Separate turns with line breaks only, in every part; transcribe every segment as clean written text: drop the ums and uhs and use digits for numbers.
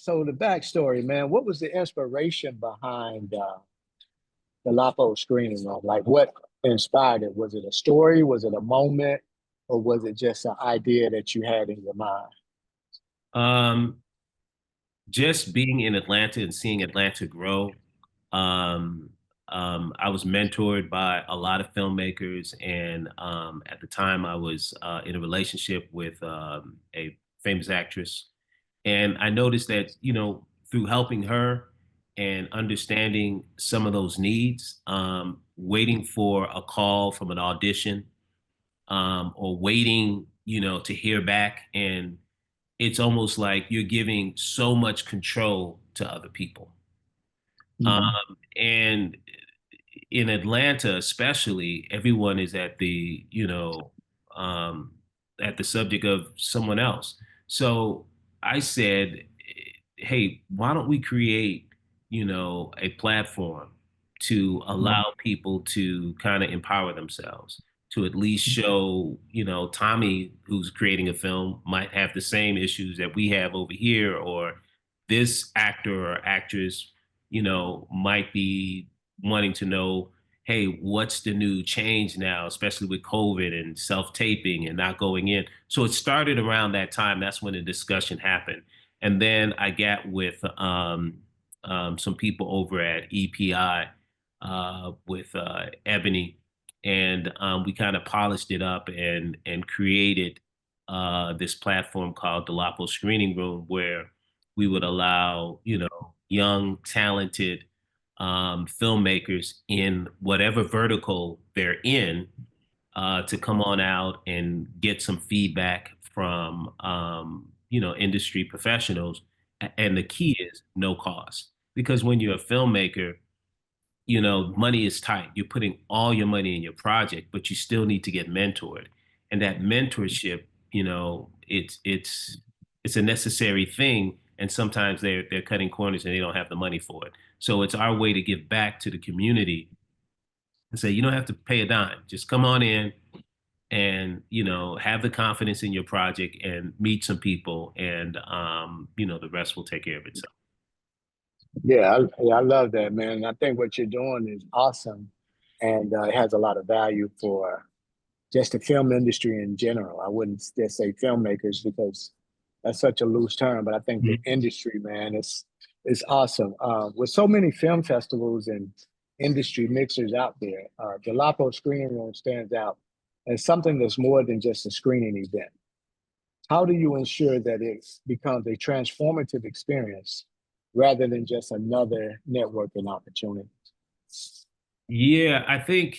So the backstory, man, what was the inspiration behind the Lapo screening room? Like what inspired it? Was it a story? Was it a moment? Or was it just an idea that you had in your mind?
Um, just being in Atlanta and seeing Atlanta grow, um, I was mentored by a lot of filmmakers, and at the time, I was in a relationship with a famous actress, and I noticed that through helping her and understanding some of those needs, waiting for a call from an audition, or waiting, to hear back, and it's almost like you're giving so much control to other people.
Mhm.
And in Atlanta, especially, everyone is at the subject of someone else. So I said, hey, why don't we create, a platform to
Mhm.
allow people to kind of empower themselves, to at least show, Tommy, who's creating a film, might have the same issues that we have over here, or this actor or actress, might be wanting to know, hey, what's the new change now, especially with COVID and self-taping and not going in. So it started around that time. That's when the discussion happened. And then I got with some people over at EPI, with Ebony, and we kind of polished it up and created this platform called Dolapo Screening Room, where we would allow, young, talented filmmakers in whatever vertical they're in, to come on out and get some feedback from, industry professionals. And the key is no cost. Because when you're a filmmaker, money is tight. You're putting all your money in your project, but you still need to get mentored. And that mentorship, it's a necessary thing. And sometimes they're cutting corners and they don't have the money for it. So it's our way to give back to the community and say, you don't have to pay a dime. Just come on in and, have the confidence in your project and meet some people, and the rest will take care of itself.
Yeah, I love that, man. I think what you're doing is awesome, and it has a lot of value for just the film industry in general. I wouldn't just say filmmakers because that's such a loose term, but I think the
Mhm.
industry, man, is awesome. With so many film festivals and industry mixers out there, the Lapo Screening Room stands out as something that's more than just a screening event. How do you ensure that it becomes a transformative experience rather than just another networking opportunity?
Yeah, I think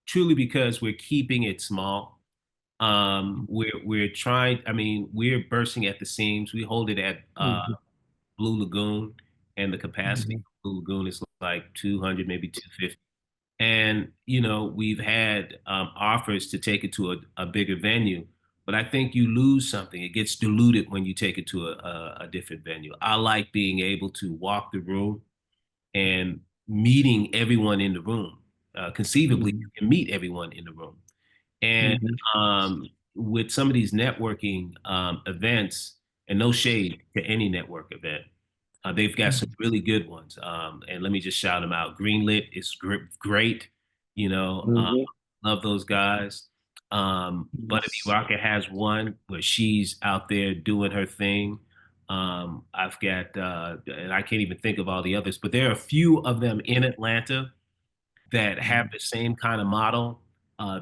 truly because we're keeping it small. We're trying. I mean, we're bursting at the seams. We hold it at
Mhm.
Blue Lagoon, and the capacity
Mhm.
of Blue Lagoon is like 200, maybe 250. And we've had offers to take it to a bigger venue, but I think you lose something. It gets diluted when you take it to a different venue. I like being able to walk the room and meeting everyone in the room. Conceivably, you
Mhm.
can meet everyone in the room. And
Mhm.
with some of these networking events, and no shade to any network event, they've got some really good ones. And let me just shout them out. Greenlit is great. You know, um,
Mhm.
love those guys. Buttaby
Yes.
Rocket has one where she's out there doing her thing. I've got, and I can't even think of all the others, but there are a few of them in Atlanta that have
Mhm.
the same kind of model.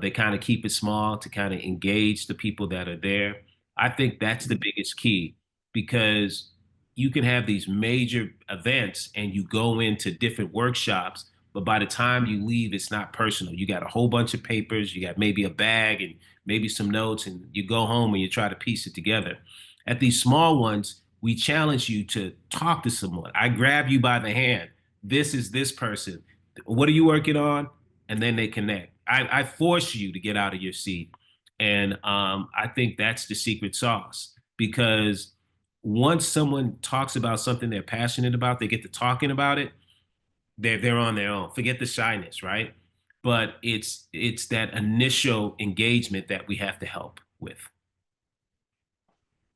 They kind of keep it small to kind of engage the people that are there. I think that's the biggest key, because you can have these major events and you go into different workshops, but by the time you leave, it's not personal. You got a whole bunch of papers, you got maybe a bag and maybe some notes, and you go home and you try to piece it together. At these small ones, we challenge you to talk to someone. I grab you by the hand. This is this person. What are you working on? And then they connect. I force you to get out of your seat. And I think that's the secret sauce, because once someone talks about something they're passionate about, they get to talking about it, they're on their own. Forget the shyness, right? But it's that initial engagement that we have to help with.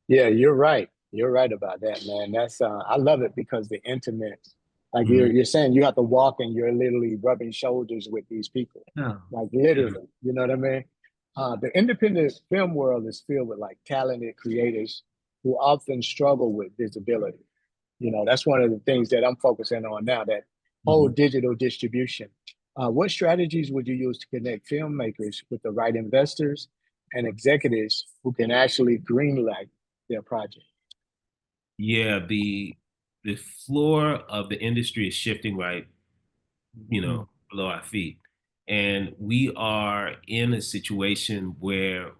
Yeah, you're right. You're right about that, man. That's I love it because the intimate, like
Mhm.
you're saying, you have to walk and you're literally rubbing shoulders with these people,
Yeah.
like
Yeah.
literally. You know what I mean? The independent film world is filled with like talented creators who often struggle with visibility. You know, that's one of the things that I'm focusing on now. That whole
Mhm.
digital distribution. What strategies would you use to connect filmmakers with the right investors and executives who can actually greenlight their project?
Yeah, the floor of the industry is shifting right,
Mhm.
below our feet. And we are in a situation where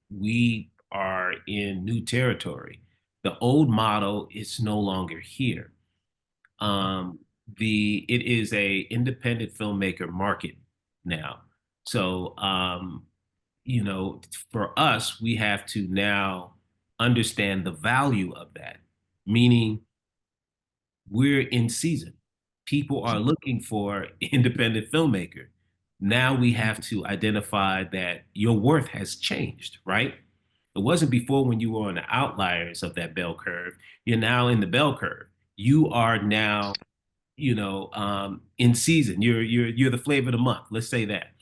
we are in new territory. The old model is no longer here. Um, it is a independent filmmaker market now. So for us, we have to now understand the value of that, meaning we're in season. People are looking for independent filmmaker. Now we have to identify that your worth has changed, right? It wasn't before when you were on the outliers of that bell curve. You're now in the bell curve. You are now, in season. You're the flavor of the month. Let's say that.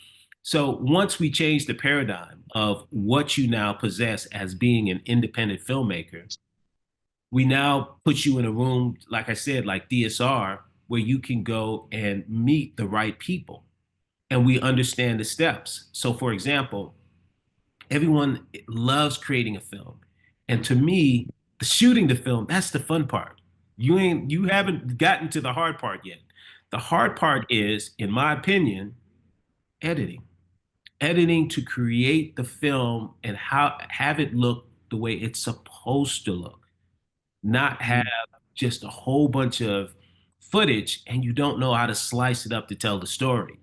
So once we change the paradigm of what you now possess as being an independent filmmaker, we now put you in a room, like I said, like DSR, where you can go and meet the right people and we understand the steps. So, for example, everyone loves creating a film. And to me, the shooting the film, that's the fun part. You haven't gotten to the hard part yet. The hard part is, in my opinion, editing. Editing to create the film and how have it look the way it's supposed to look, not have just a whole bunch of footage and you don't know how to slice it up to tell the story.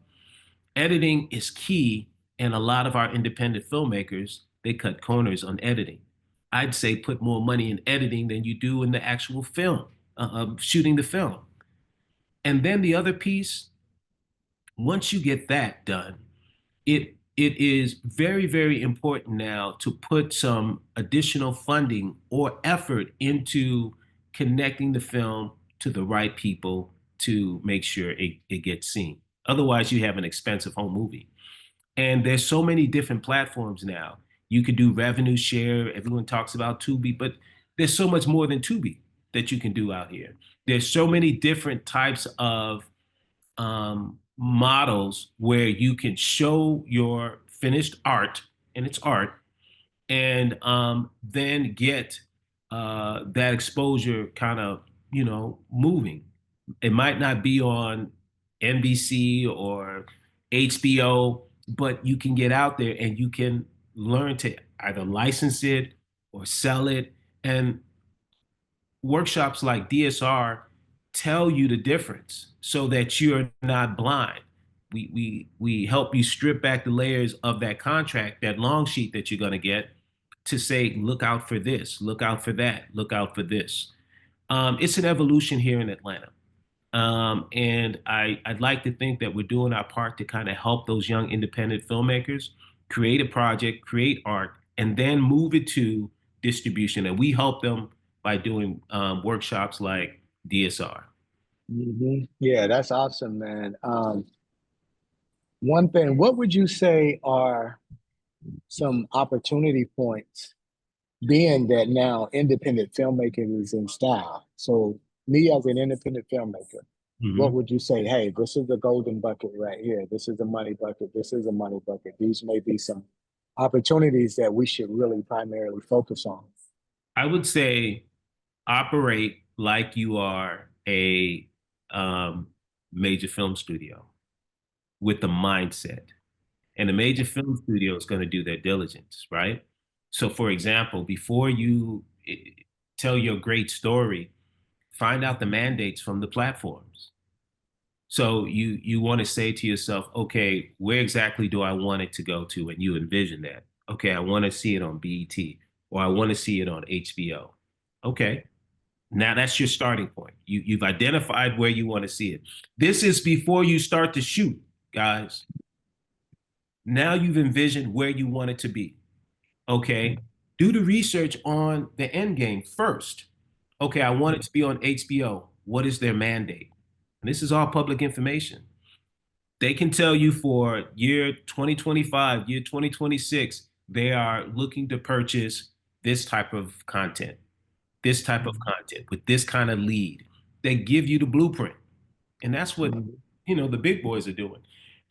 Editing is key, and a lot of our independent filmmakers, they cut corners on editing. I'd say put more money in editing than you do in the actual film, shooting the film. And then the other piece, once you get that done, it is very, very important now to put some additional funding or effort into connecting the film to the right people to make sure it gets seen. Otherwise, you have an expensive home movie. And there's so many different platforms now. You could do revenue share. Everyone talks about Tubi, but there's so much more than Tubi that you can do out here. There's so many different types of models where you can show your finished art, and it's art, and then get that exposure kind of, moving. It might not be on NBC or HBO, but you can get out there and you can learn to either license it or sell it. And workshops like DSR tell you the difference so that you're not blind. We help you strip back the layers of that contract, that long sheet that you're going to get, to say, look out for this, look out for that, look out for this. It's an evolution here in Atlanta. And I'd like to think that we're doing our part to kind of help those young independent filmmakers create a project, create art, and then move it to distribution. And we help them by doing workshops like DSR.
Yeah, that's awesome, man. One thing, what would you say are some opportunity points, being that now independent filmmaking is in style? So, me as an independent filmmaker, what
Mhm.
would you say? Hey, this is the golden bucket right here. This is the money bucket. This is a money bucket. These may be some opportunities that we should really primarily focus on.
I would say operate like you are a um, major film studio with the mindset. And a major film studio is going to do their diligence, right? So, for example, before you tell your great story, find out the mandates from the platforms. So you want to say to yourself, okay, where exactly do I want it to go to? And you envision that. Okay, I want to see it on BET or I want to see it on HBO. Okay, now that's your starting point. You've identified where you want to see it. This is before you start to shoot, guys. Now you've envisioned where you want it to be. Okay. Do the research on the end game first. Okay, I want it to be on HBO. What is their mandate? And this is all public information. They can tell you for year 2025, year 2026, they are looking to purchase this type of content, this type of content with this kind of lead. They give you the blueprint. And that's what,
Mhm.
the big boys are doing.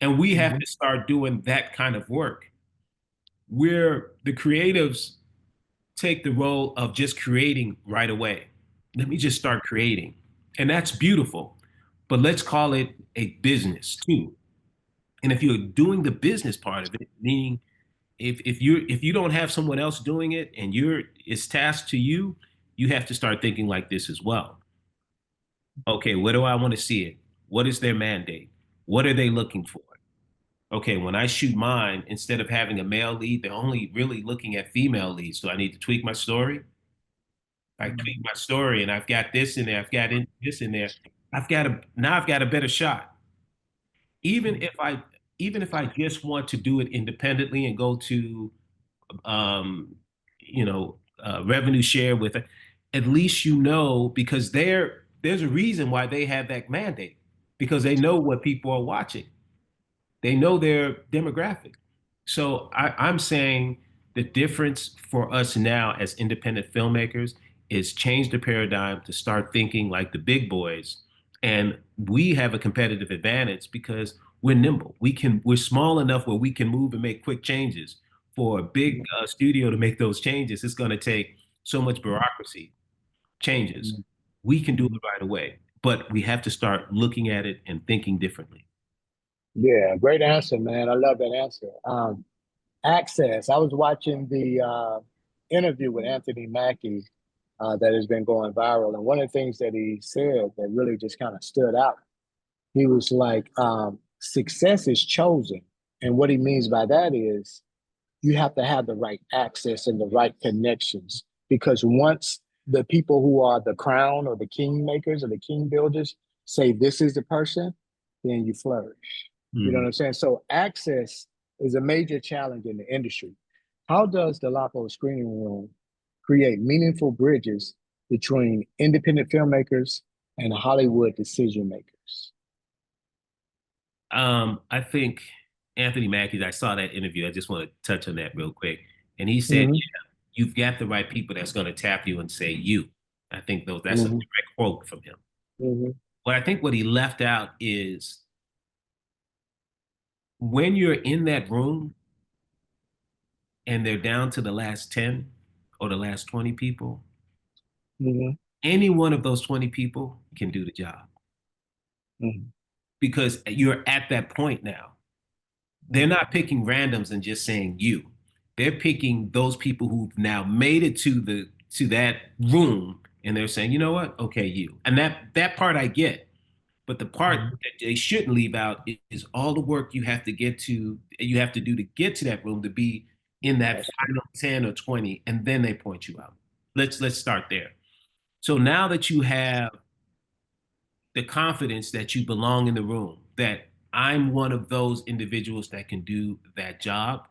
And we have
Mhm.
to start doing that kind of work where the creatives take the role of just creating right away. Let me just start creating. And that's beautiful. But let's call it a business too. And if you're doing the business part of it, meaning if you don't have someone else doing it and it's tasked to you, you have to start thinking like this as well. Okay, where do I want to see it? What is their mandate? What are they looking for? Okay, when I shoot mine, instead of having a male lead, they're only really looking at female leads. So I need to tweak my story. I tweak my story and I've got this in there, this in there. I've got a better shot. Even if I even if I just want to do it independently and go to um, revenue share with it, at least because there's a reason why they have that mandate because they know what people are watching. They know their demographic. So I'm saying the difference for us now as independent filmmakers is change the paradigm to start thinking like the big boys. And we have a competitive advantage because we're nimble. We're small enough where we can move and make quick changes. For a big studio to make those changes, it's going to take so much bureaucracy changes. We can do it right away, but we have to start looking at it and thinking differently.
Yeah, great answer, man. I love that answer. Access. I was watching the interview with Anthony Mackie that has been going viral, and one of the things that he said that really just kind of stood out, he was like, "Success is chosen," and what he means by that is you have to have the right access and the right connections because once the people who are the crown or the king makers or the king builders say this is the person, then you flourish. You know what
Mhm.
I'm saying? So access is a major challenge in the industry. How does the Lapo screening room create meaningful bridges between independent filmmakers and Hollywood decision makers?
I think Anthony Mackie, I saw that interview. I just want to touch on that real quick. And he said,
Mm-hmm.
yeah, you've got the right people that's going to tap you and say you. I think though that's a
Mm-hmm.
direct quote from him.
Mm-hmm.
But I think what he left out is when you're in that room and they're down to the last 10 or the last 20 people,
Mm-hmm.
any one of those 20 people can do the job
Mm-hmm.
because you're at that point now. They're not picking randoms and just saying you. They're picking those people who've now made it to that room and they're saying, you know what? Okay, you. And that part I get. But the part
Mm-hmm.
that they shouldn't leave out is all the work you have to do to get to that room to be in that
That's
final 10 or 20, and then they point you out. Let's start there. So now that you have the confidence that you belong in the room, that I'm one of those individuals that can do that job.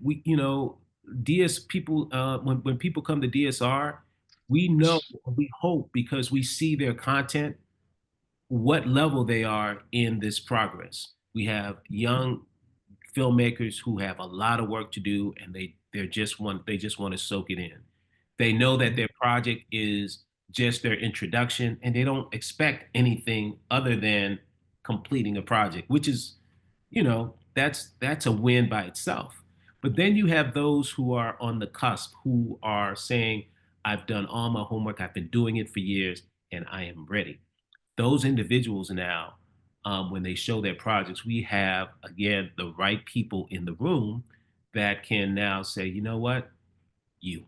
We, DS people, when people come to DSR, we know, we hope because we see their content, what level they are in this progress. We have young filmmakers who have a lot of work to do and they just want to soak it in. They know that their project is just their introduction and they don't expect anything other than completing a project, which is, that's a win by itself. But then you have those who are on the cusp who are saying, I've done all my homework, I've been doing it for years, and I am ready. Those individuals now, when they show their projects, we have, again, the right people in the room that can now say, you know what, you.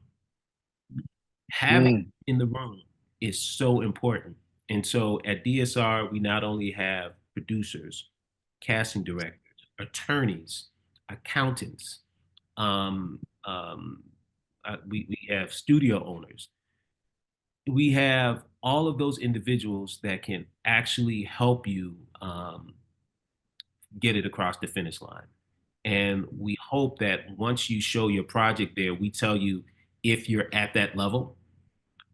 Having
mm-hmm.
in the room is so important. And so at DSR, we not only have producers, casting directors, attorneys, accountants, um, um, we have studio owners. We have all of those individuals that can actually help you get it across the finish line. And we hope that once you show your project there, we tell you if you're at that level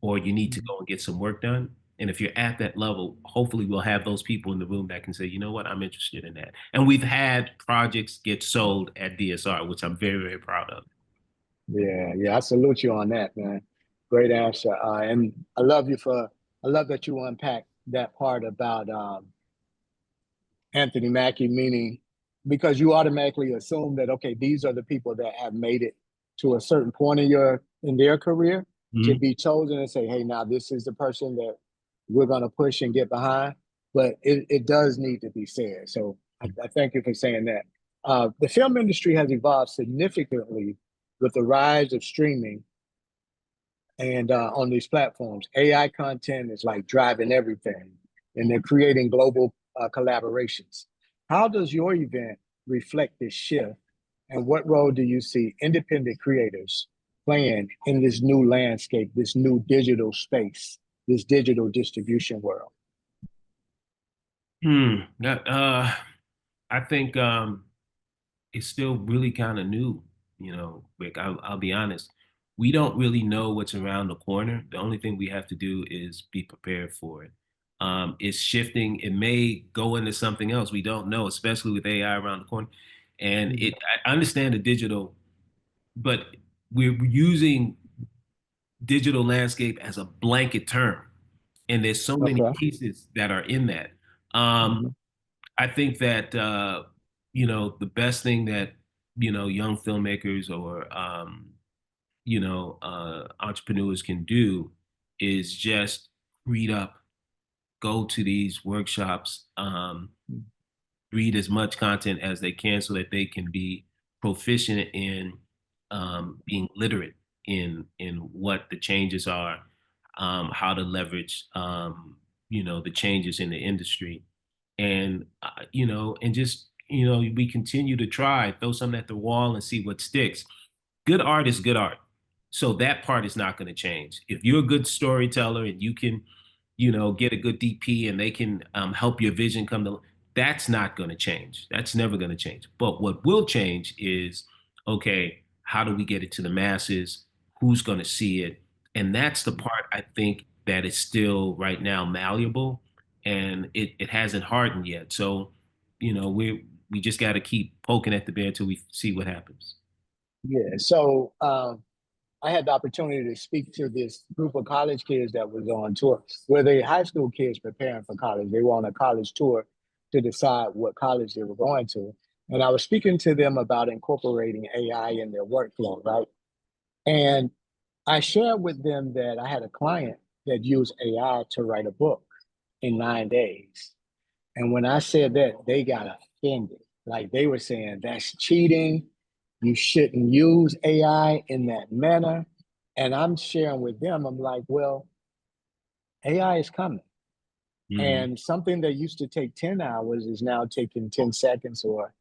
or you need to
Mhm.
go and get some work done. And if you're at that level, hopefully we'll have those people in the room that can say, you know what, I'm interested in that. And we've had projects get sold at DSR, which I'm very, very proud of.
Yeah, yeah, I salute you on that, man. Great answer. And I love that you unpack that part about Anthony Mackie, meaning because you automatically assume that, okay, these are the people that have made it to a certain point in their career to
Mhm.
be chosen and say, hey, now this is the person that we're going to push and get behind. But it does need to be said. So I thank you for saying that. The film industry has evolved significantly with the rise of streaming and on these platforms. AI content is like driving everything, and they're creating global collaborations. How does your event reflect this shift, and what role do you see independent creators playing in this new landscape, this new digital space, this digital distribution world?
I think it's still really kind of new, Rick. I'll be honest. We don't really know what's around the corner. The only thing we have to do is be prepared for it. It's shifting. It may go into something else. We don't know, especially with AI around the corner. And
Mhm.
I understand the digital, but we're using digital landscape as a blanket term. And there's so many
Okay.
pieces that are in that. Um,
Mhm.
I think that the best thing that young filmmakers or entrepreneurs can do is just read up, go to these workshops, read as much content as they can so that they can be proficient in being literate in what the changes are, how to leverage the changes in the industry, and and just we continue to try, throw something at the wall and see what sticks. Good art is good art. So that part is not going to change. If you're a good storyteller and you can, get a good DP and they can help your vision come to, that's not going to change. That's never going to change. But what will change is, okay, how do we get it to the masses? Who's going to see it? And that's the part I think that is still right now malleable and it hasn't hardened yet. So, we just got to keep poking at the bear until we see what happens.
Yeah. So I had the opportunity to speak to this group of college kids that was on tour, where they high school kids preparing for college. They were on a college tour to decide what college they were going to. And I was speaking to them about incorporating AI in their workflow, right? And I shared with them that I had a client that used AI to write a book in 9 days. And when I said that, they got offended. Like they were saying, that's cheating. You shouldn't use AI in that manner. And I'm sharing with them, I'm like, well, AI is coming.
Hmm.
And something that used to take 10 hours is now taking 10 seconds or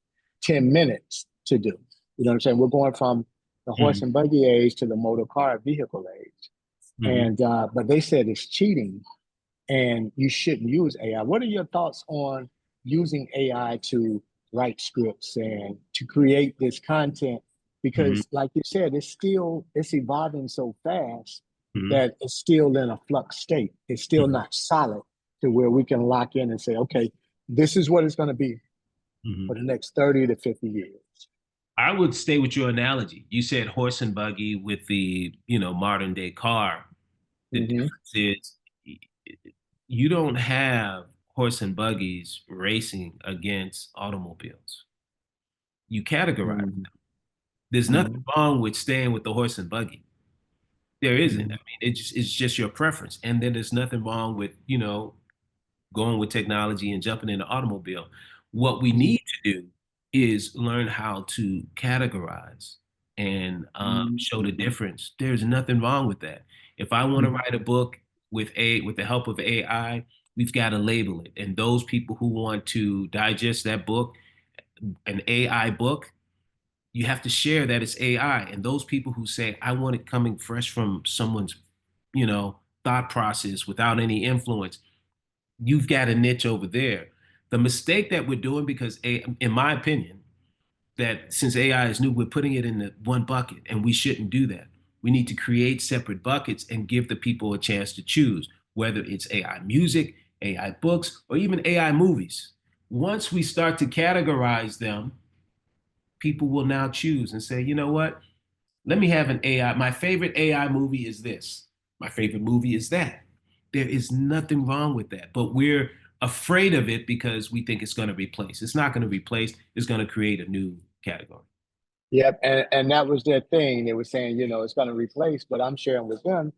10 minutes to do. You know what I'm saying? We're going from the horse
Hmm.
and buggy age to the motor car vehicle age.
Hmm.
And but they said it's cheating and you shouldn't use AI. What are your thoughts on using AI to write scripts and to create this content?
Hmm.
Because, like you said, it's evolving so fast
Hmm.
that it's still in a flux state. It's still not solid to where we can lock in and say, okay, this is what it's going to be
Hmm.
for the next 30 to 50 years.
I would stay with your analogy. You said horse and buggy with the, modern day car. The
Mm-hmm.
difference is you don't have horse and buggies racing against automobiles. You categorize.
Mm-hmm.
There's nothing
Mm-hmm.
wrong with staying with the horse and buggy. There isn't. I
Mm-hmm.
mean, it's just your preference. And then there's nothing wrong with, going with technology and jumping in the automobile. What we need to do is learn how to categorize and show the difference. There's nothing wrong with that. If I want to
Mm-hmm.
write a book with the help of AI, we've got to label it. And those people who want to digest that book, an AI book, you have to share that it's AI. And those people who say, I want it coming fresh from someone's, thought process without any influence, you've got a niche over there. The mistake that we're doing, because in my opinion, that since AI is new, we're putting it in the one bucket, and we shouldn't do that. We need to create separate buckets and give the people a chance to choose, whether it's AI music, AI books, or even AI movies. Once we start to categorize them, people will now choose and say, you know what? Let me have an AI. My favorite AI movie is this. My favorite movie is that. There is nothing wrong with that, but we're afraid of it because we think it's going to replace. It's not going to replace. It's going to create a new category.
Yep, and that was their thing. They were saying, it's going to replace, but I'm sharing with them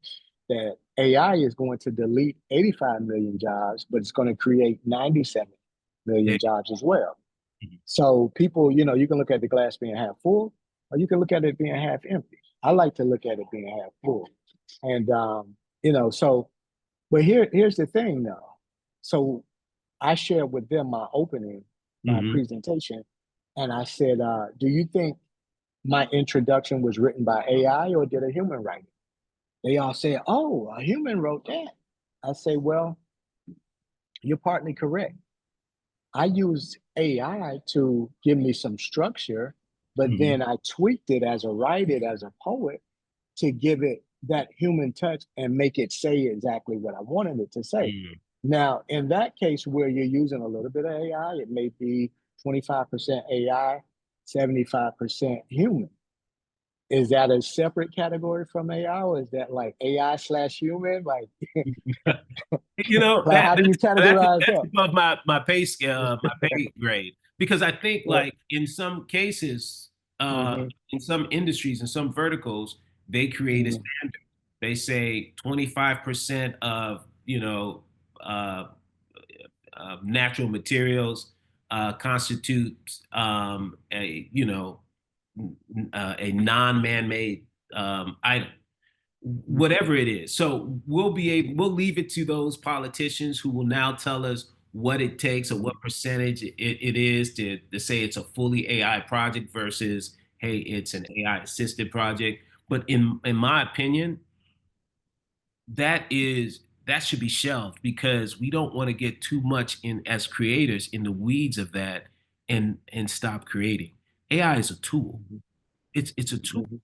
that AI is going to delete 85 million jobs, but it's going to create 97
Yeah.
million jobs as well.
Mhm.
So people, you can look at the glass being half full, or you can look at it being half empty. I like to look at it being half full. And so but here's the thing though. So I shared with them my
Mhm.
presentation, and I said, do you think my introduction was written by AI or did a human write it? They all said, oh, a human wrote that. I say, well, you're partly correct. I used AI to give me some structure, but
Mhm.
then I tweaked it as a writer, as a poet, to give it that human touch and make it say exactly what I wanted it to say.
Mhm.
Now, in that case where you're using a little bit of AI, it may be 25% AI, 75% human. Is that a separate category from AI, or is that like AI slash human? Like,
You know
like
that
how do you categorize
that's
that?
above my pay scale, my pay grade, because I think
Yeah.
like in some cases,
Mm-hmm,
in some industries, in some verticals, they create a
mm-hmm,
standard. They say 25% of uh, natural materials constitutes a non-man-made item, whatever it is. So we'll leave it to those politicians who will now tell us what it takes or
mm-hmm,
what percentage it is to say it's a fully AI project versus, hey, it's an AI assisted project. But in my opinion, that should be shelved because we don't want to get too much in as creators in the weeds of that and stop creating. AI is a tool. It's a tool.
mm-hmm,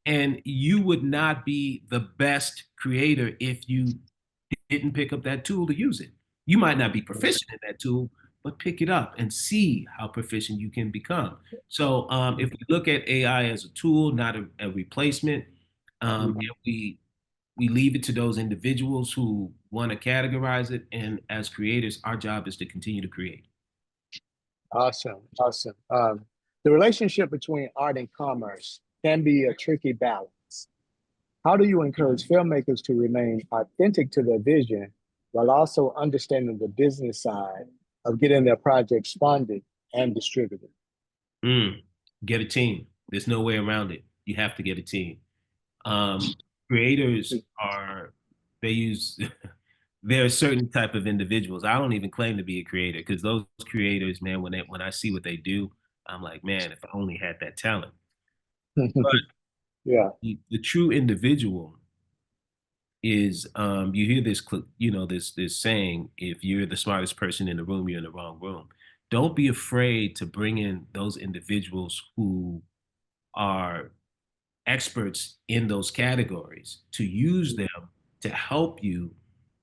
And you would not be the best creator if you didn't pick up that tool to use it. You might not be proficient in that tool, but pick it up and see how proficient you can become. So if we look at AI as a tool, not a replacement,
mm-hmm.
and we leave it to those individuals who want to categorize it, and as creators, our job is to continue to create.
Awesome, awesome. The relationship between art and commerce can be a tricky balance. How do you encourage filmmakers to remain authentic to their vision while also understanding the business side of getting their projects funded and distributed?
Mm, get a team. There's no way around it. You have to get a team. Um, creators are they use there are certain type of individuals. I don't even claim to be a creator because those creators, man, when I see what they do, I'm like, man, if I only had that talent. But
Yeah.
the true individual is you hear this this saying, if you're the smartest person in the room, you're in the wrong room. Don't be afraid to bring in those individuals who are experts in those categories to use them to help you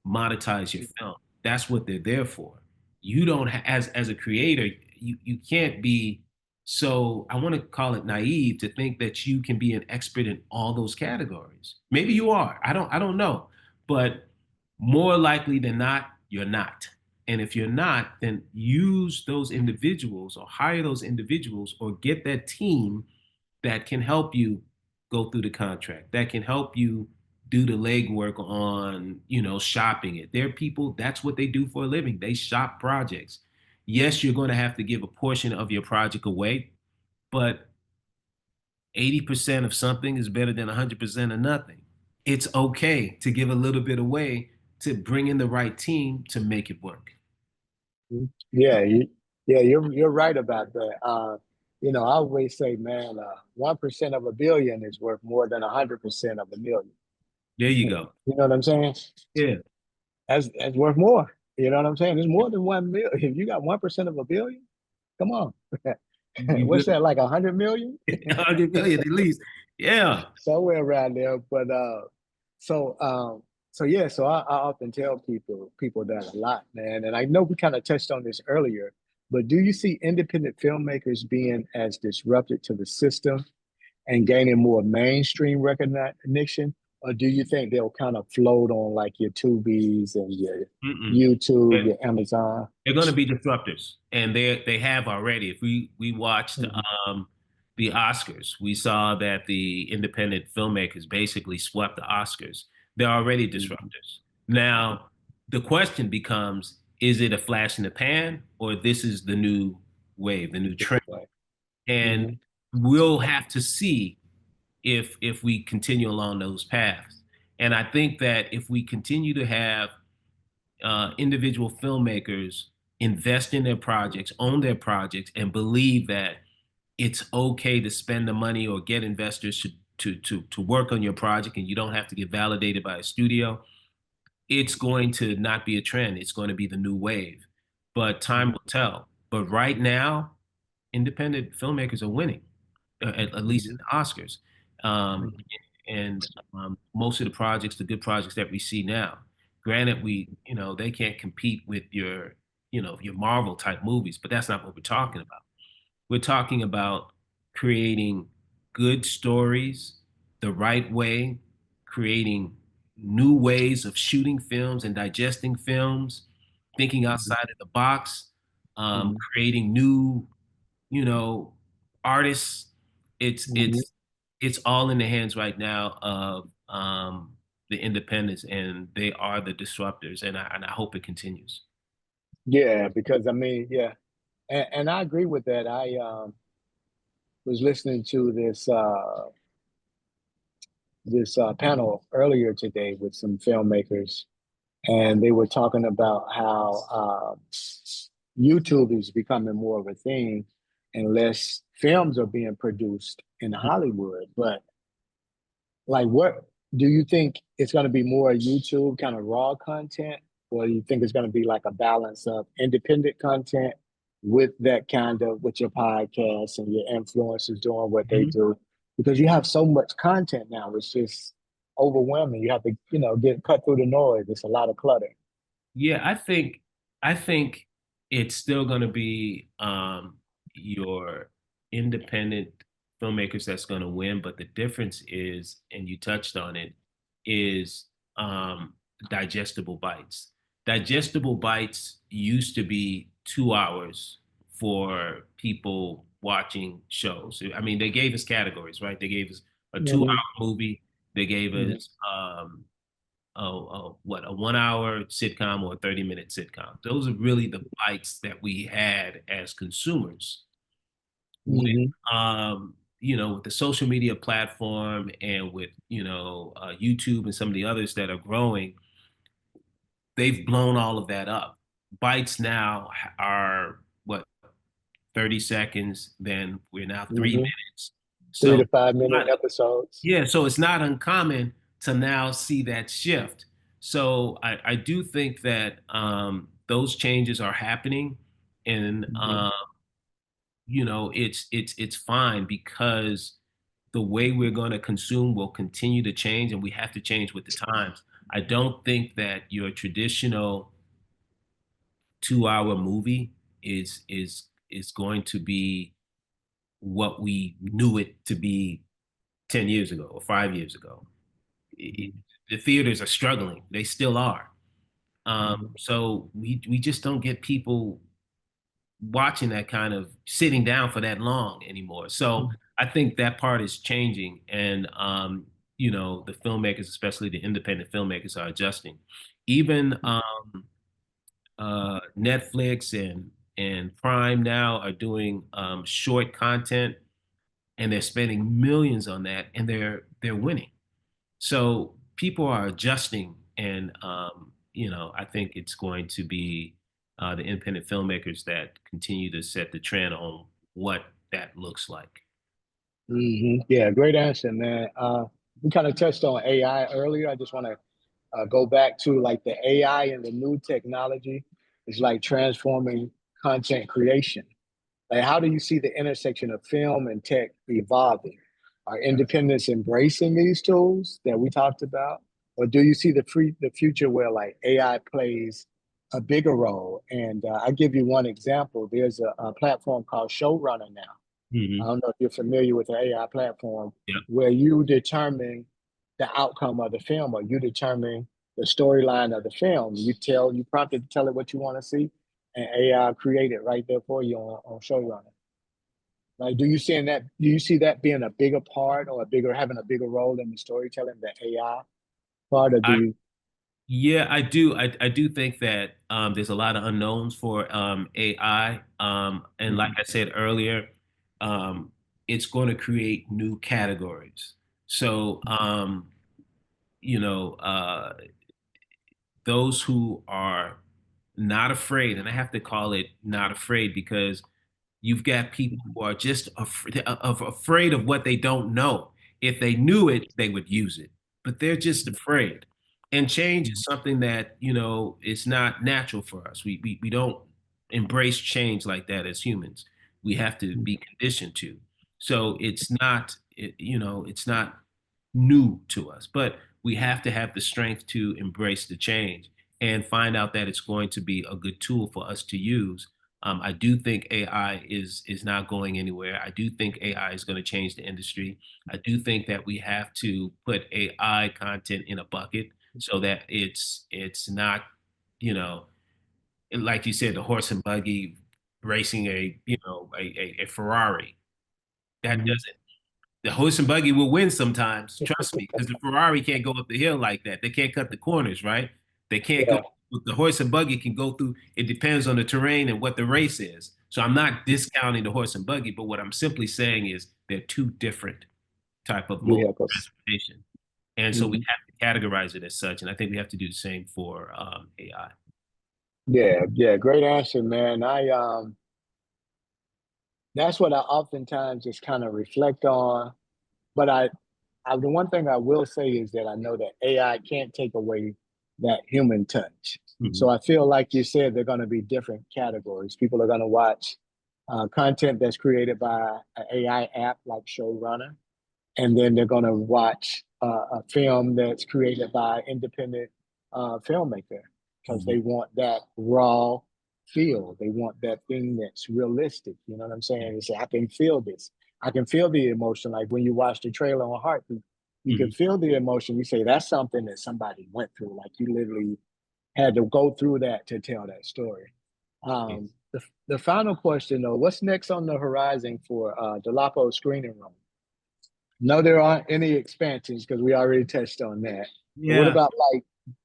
monetize your film. That's what they're there for. You don't as a creator, you can't be so I want to call it naive to think that you can be an expert in all those categories. Maybe you are. I don't know. But more likely than not, you're not. And if you're not, then use those individuals or hire those individuals or get that team that can help you go through the contract, that can help you do the legwork on, shopping it. There are people, that's what they do for a living. They shop projects. Yes, you're going to have to give a portion of your project away, but 80% of something is better than 100% of nothing. It's okay to give a little bit away to bring in the right team to make it work.
Yeah, yeah, you're right about that. I always say, man, 1% of a billion is worth more than 100% of a million.
There you
You
go.
know what I'm saying?
Yeah.
That's worth more. You know what I'm saying? It's more than 1 million. If you got 1% of a billion, come on.
You
What's
will
that, like 100 million?
100 million at least. Yeah.
Somewhere around there. But so yeah, so I often tell people that a lot, man. And I know we kind of touched on this earlier, but do you see independent filmmakers being as disrupted to the system and gaining more mainstream recognition? Or do you think they'll kind of float on like your Tubies and your
Mm-mm.
YouTube, your Amazon?
They're going to be disruptors, and they have already. If we watched
Mhm,
the Oscars, we saw that the independent filmmakers basically swept the Oscars. They're already
mhm.
disruptors. Now, the question becomes: is it a flash in the pan, or this is the new wave, the new trend?
Right.
And
Mhm,
we'll have to see if we continue along those paths. And I think that if we continue to have individual filmmakers invest in their projects, own their projects, and believe that it's okay to spend the money or get investors to work on your project, and you don't have to get validated by a studio. It's going to not be a trend. It's going to be the new wave. But time
mhm,
will tell. But right now, independent filmmakers are winning, at least in
mhm,
the Oscars. Um,
mhm,
and most of the projects, the good projects that we see now, granted, they can't compete with your Marvel type movies, but that's not what we're talking about. We're talking about creating good stories the right way, creating new ways of shooting films and digesting films, thinking
mhm,
outside of the box,
mhm,
creating new, you know, artists. It's
mhm.
it's it's all in the hands right now of the independents, and they are the disruptors, and I hope it continues.
Yeah, because I mean, yeah, and I agree with that. I was listening to this panel earlier today with some filmmakers, and they were talking about how YouTube is becoming more of a thing, and less films are being produced in Hollywood. But like, what do you think it's going to be more YouTube kind of raw content, or do you think it's going to be like a balance of independent content with that kind of with your podcast and your influencers doing what they
Mhm.
do? Because you have so much content now, it's just overwhelming. You have to, get cut through the noise. It's a lot of clutter.
Yeah, I think it's still going to be your independent filmmakers that's going to win, but the difference is, and you touched on it, is digestible bites. Digestible bites used to be 2 hours for people watching shows. I mean, they gave us categories, right? They gave us a 2 hour
Hmm.
movie. They gave
Hmm.
us a 1 hour sitcom or a 30-minute sitcom. Those are really the bites that we had as consumers. With
Hmm.
with the social media platform and with YouTube and some of the others that are growing, they've blown all of that up. Bites now are what, 30 seconds, then we're now 3 minutes.
Hmm. Three
So
to 5 minute episodes.
yeah, so it's not uncommon to now see that shift. So I do think that those changes are happening, and
Hmm.
it's fine because the way we're going to consume will continue to change, and we have to change with the times. I don't think that your traditional 2 hour movie is going to be what we knew it to be 10 years ago or 5 years ago. it,
Hmm.
the theaters are struggling. They still are.
Hmm.
So we just don't get people watching that kind of sitting down for that long anymore. So I think that part is changing, and the filmmakers, especially the independent filmmakers, are adjusting. Even Netflix and Prime now are doing short content, and they're spending millions on that, and they're winning. So people are adjusting, and I think it's going to be the independent filmmakers that continue to set the trend on what that looks like.
Hmm. Yeah, great answer, man. We kind of touched on AI earlier. I just want to go back to like the AI and the new technology is like transforming content creation. Like, how do you see the intersection of film and tech evolving? Are independents embracing these tools that we talked about, or do you see the future where like AI plays a bigger role? And I give you one example. There's a platform called Showrunner now. I
Hmm.
don't know if you're familiar with the AI platform
Yeah.
where you determine the outcome of the film, or you determine the storyline of the film. You prompt it to tell it what you want to see, and AI create it right there for you on Showrunner. Like, do you see that being a bigger part or having a bigger role in the storytelling, the AI part of
I
the
Yeah, I do. I do think that there's a lot of unknowns for AI. And like
Mhm.
I said earlier, um, it's going to create new categories. So, you know, those who are not afraid, and I have to call it not afraid because you've got people who are just afraid of what they don't know. If they knew it, they would use it, but they're just afraid. And change is something that, it's not natural for us. We don't embrace change like that as humans. We have to be conditioned to. So it's not new to us, but we have to have the strength to embrace the change and find out that it's going to be a good tool for us to use. I do think AI is not going anywhere. I do think AI is going to change the industry. I do think that we have to put AI content in a bucket so that it's not, you know, like you said, the horse and buggy racing a Ferrari. That
Mhm.
doesn't The horse and buggy will win sometimes. Trust me, because the Ferrari can't go up the hill like that. They can't cut the corners, right? They can't go.
Yeah,
The horse and buggy can go through. It depends on the terrain and what the race is. So I'm not discounting the horse and buggy, but what I'm simply saying is they're two different type of mode of
vehicles.
transportation, and so we
Mhm.
have to categorize it as such. And I think we have to do the same for AI.
Yeah, yeah, great answer, man. That's what I oftentimes just kind of reflect on. But the one thing I will say is that I know that AI can't take away that human touch.
Mhm.
So I feel like you said they're going to be different categories. People are going to watch content that's created by an AI app like Showrunner, and then they're going to watch a film that's created by independent filmmaker because
Mhm.
they want that raw feel. They want that thing that's realistic. You know what I'm saying? They say, I can feel this. I can feel the emotion. Like when you watch the trailer on Heartbeat, you can
Mhm.
feel the emotion. You say that's something that somebody went through. Like you literally had to go through that to tell that story. The final question though, what's next on the horizon for Dolapo Screening Room? No, there aren't any expansions because we already touched on that. But what
Yeah.
about like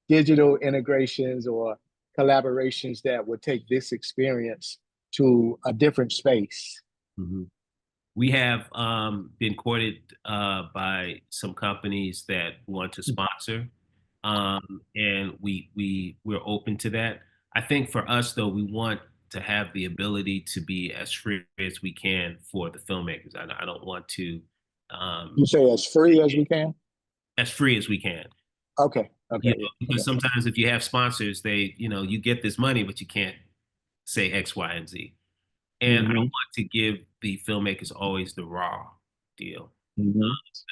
digital integrations or collaborations that would take this experience to a different space?
Mhm. We have been courted by some companies that want to sponsor, and we're open to that. I think for us though, we want to have the ability to be as free as we can for the filmmakers. I don't want to
You
um,
say as free as we can?
as free as we can.
Okay, okay,
Because
yeah,
sometimes if you have sponsors, you get this money, but you can't say X, Y, and Z.
okay.
And I don't want to give the filmmakers always the raw deal,
Hmm.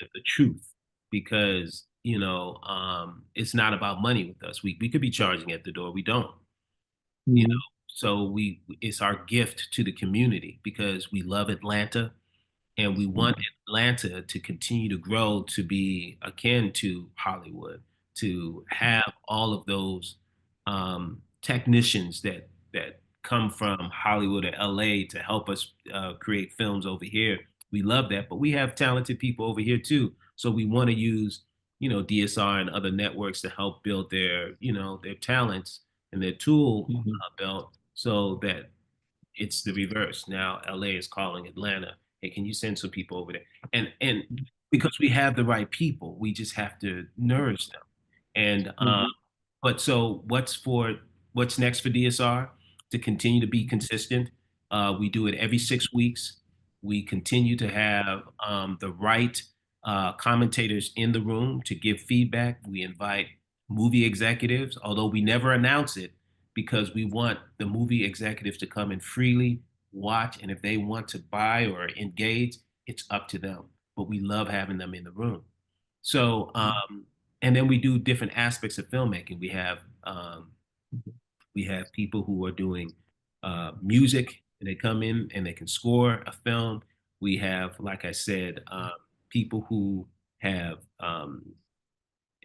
the truth, because it's not about money with us. We could be charging at the door. We don't, you
Hmm.
know. So it's our gift to the community because we love Atlanta and we want Atlanta to continue to grow to be akin to Hollywood, to have all of those technicians that come from Hollywood or LA to help us create films over here. We love that, but we have talented people over here too. So we want to use, DSR and other networks to help build their talents and their tool
Hmm.
belt so that it's the reverse. Now LA is calling Atlanta. Hey, can you send some people over there? And because we have the right people, we just have to nourish them. And
Hmm.
but so what's next for DSR? To continue to be consistent. We do it every 6 weeks. We continue to have the right commentators in the room to give feedback. We invite movie executives, although we never announce it because we want the movie executives to come in freely watch, and if they want to buy or engage, it's up to them. But we love having them in the room. So, and then we do different aspects of filmmaking. We have people who are doing music, and they come in and they can score a film. We have, like I said, people who have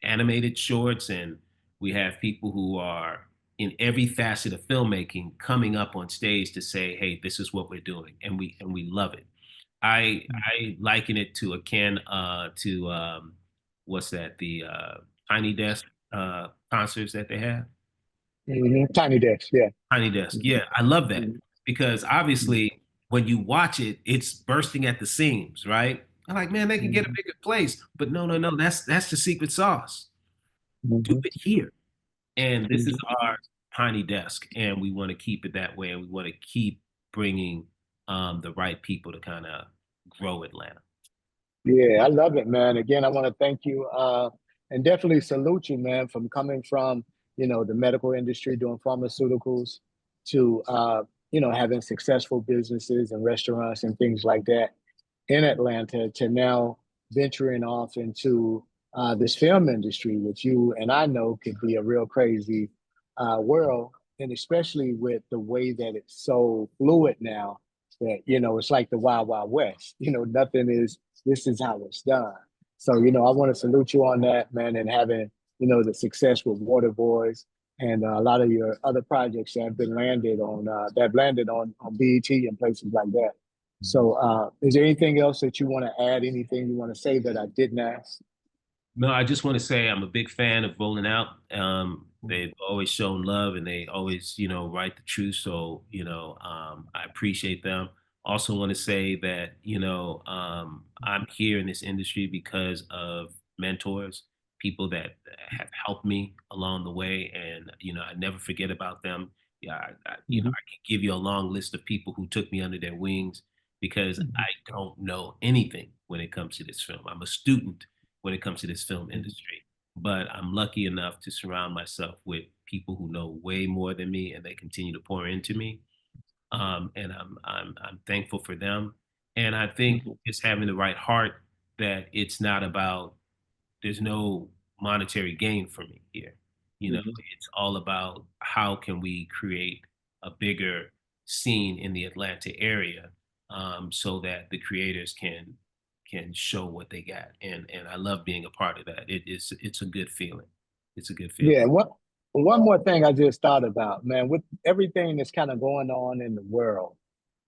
animated shorts, and we have people who are in every facet of filmmaking coming up on stage to say, "Hey, this is what we're doing," and we love it. I liken it to akin to what's that, the Tiny Desk concerts that they have.
Tiny desk, yeah.
Tiny Desk,
Mhm,
yeah, I love that
mhm,
because
mhm,
obviously when you watch it, it's bursting at the seams, right? I'm like, man, they can get a
mhm,
bigger place, but no, no, no, that's the secret sauce. Do
mhm,
it here. And this is
mhm.
our tiny desk, and we want to keep it that way, and we want to keep bringing the right people to kind of grow Atlanta.
Yeah, I love it, man. Again, I want to thank you and definitely salute you, man, from coming from, the medical industry doing pharmaceuticals to, having successful businesses and restaurants and things like that in Atlanta to now venturing off into this film industry, which you and I know could be a real crazy world. And especially with the way that it's so fluid now that, it's like the Wild Wild West. Nothing is, this is how it's done. So, I want to salute you on that, man, and having, the success with Water Boys and a lot of your other projects that have been landed on on BET and places like that. So, is there anything else that you want to add? Anything you want to say that I didn't ask?
No, I just want to say I'm a big fan of Rolling Out.
Mhm,
They've always shown love, and they always, write the truth. So, I appreciate them. Also want to say that, I'm here in this industry because of mentors, people that have helped me along the way. And, I never forget about them. Yeah,
mhm,
I can give you a long list of people who took me under their wings because
mhm,
I don't know anything when it comes to this film. I'm a student when it comes to this film
mhm,
industry. But I'm lucky enough to surround myself with people who know way more than me, and they continue to pour into me. And I'm thankful for them. And I think
mhm,
it's having the right heart that it's not about, there's no monetary gain for me here.
mhm.
It's all about how can we create a bigger scene in the Atlanta area, so that the creators can show what they got. And I love being a part of that. It's a good feeling. It's a good feeling.
Yeah. One more thing I just thought about, man, with everything that's kind of going on in the world,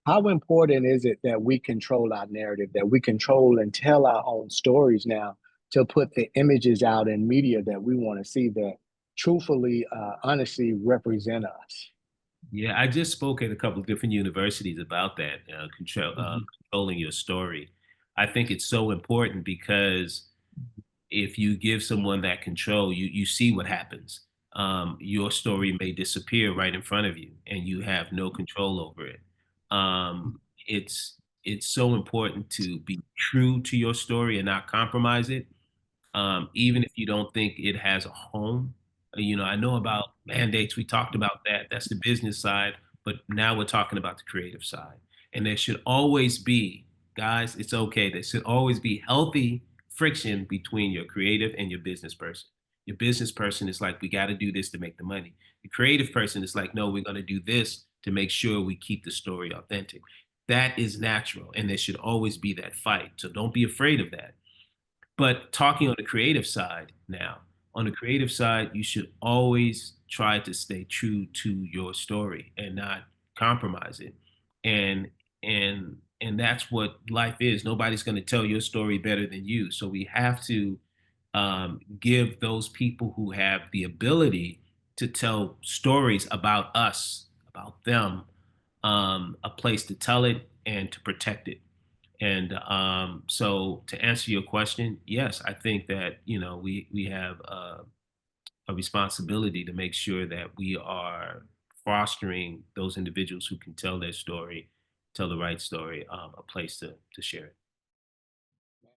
how important is it that we control our narrative, that we control and tell our own stories now to put the images out in media that we want to see that truthfully, honestly represent us?
Yeah, I just spoke at a couple of different universities about that,
Mhm,
controlling your story. I think it's so important because if you give someone that control, you see what happens. Your story may disappear right in front of you, and you have no control over it. It's so important to be true to your story and not compromise it, even if you don't think it has a home. I know about mandates. We talked about that. That's the business side, but now we're talking about the creative side. And there should always be, guys, it's okay. There should always be healthy friction between your creative and your business person. Your business person is like, we got to do this to make the money. The creative person is like, no, we're going to do this to make sure we keep the story authentic. That is natural, and there should always be that fight. So don't be afraid of that. But talking on the creative side now, on the creative side, you should always try to stay true to your story and not compromise it. And and that's what life is. Nobody's going to tell your story better than you. So we have to give those people who have the ability to tell stories about us, about them, a place to tell it and to protect it. And so to answer your question, yes, I think that we have a responsibility to make sure that we are fostering those individuals who can tell their story, tell the right story, a place to share it.